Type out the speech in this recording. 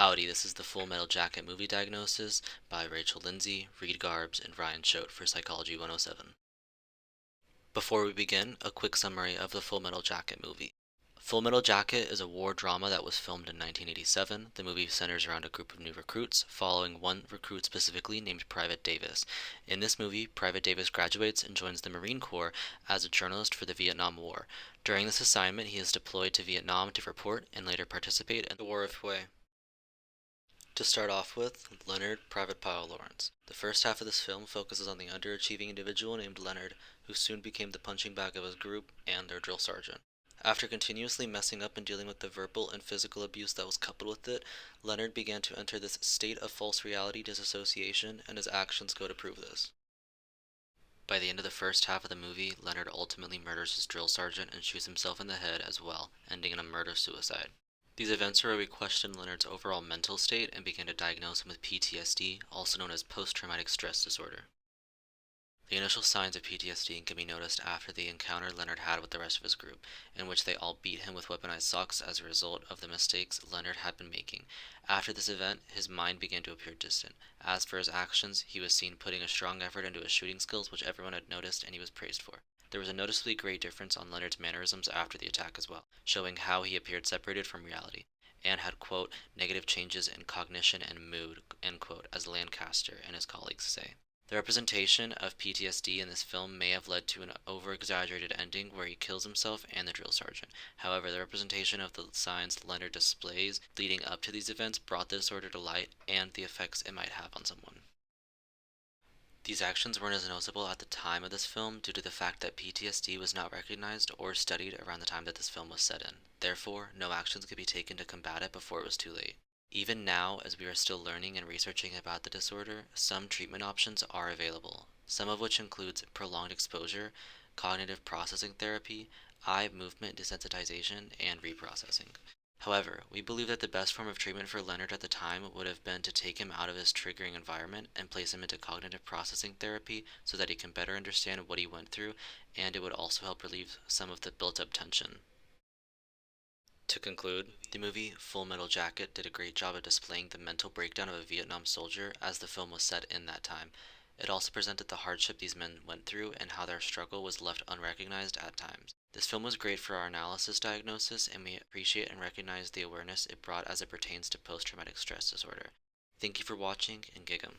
Howdy, this is the Full Metal Jacket movie diagnosis by Rachel Lindsay, Reed Garbs, and Ryan Choate for Psychology 107. Before we begin, a quick summary of the Full Metal Jacket movie. Full Metal Jacket is a war drama that was filmed in 1987. The movie centers around a group of new recruits, following one recruit specifically named Private Davis. In this movie, Private Davis graduates and joins the Marine Corps as a journalist for the Vietnam War. During this assignment, he is deployed to Vietnam to report and later participate in the War of Hue. To start off with, Leonard, Private Pyle Lawrence. The first half of this film focuses on the underachieving individual named Leonard, who soon became the punching bag of his group and their drill sergeant. After continuously messing up and dealing with the verbal and physical abuse that was coupled with it, Leonard began to enter this state of false reality disassociation, and his actions go to prove this. By the end of the first half of the movie, Leonard ultimately murders his drill sergeant and shoots himself in the head as well, ending in a murder-suicide. These events are where we question Leonard's overall mental state and begin to diagnose him with PTSD, also known as post-traumatic stress disorder. The initial signs of PTSD can be noticed after the encounter Leonard had with the rest of his group, in which they all beat him with weaponized socks as a result of the mistakes Leonard had been making. After this event, his mind began to appear distant. As for his actions, he was seen putting a strong effort into his shooting skills, which everyone had noticed and he was praised for. There was a noticeably great difference on Leonard's mannerisms after the attack as well, showing how he appeared separated from reality, and had, quote, negative changes in cognition and mood, end quote, as Lancaster and his colleagues say. The representation of PTSD in this film may have led to an over-exaggerated ending where he kills himself and the drill sergeant. However, the representation of the signs Leonard displays leading up to these events brought the disorder to light and the effects it might have on someone. These actions weren't as noticeable at the time of this film due to the fact that PTSD was not recognized or studied around the time that this film was set in. Therefore, no actions could be taken to combat it before it was too late. Even now, as we are still learning and researching about the disorder, some treatment options are available, some of which includes prolonged exposure, cognitive processing therapy, eye movement desensitization, and reprocessing. However, we believe that the best form of treatment for Leonard at the time would have been to take him out of his triggering environment and place him into cognitive processing therapy so that he can better understand what he went through, and it would also help relieve some of the built up tension. To conclude, the movie Full Metal Jacket did a great job of displaying the mental breakdown of a Vietnam soldier as the film was set in that time. It also presented the hardship these men went through and how their struggle was left unrecognized at times. This film was great for our analysis diagnosis, and we appreciate and recognize the awareness it brought as it pertains to post-traumatic stress disorder. Thank you for watching, and gig 'em.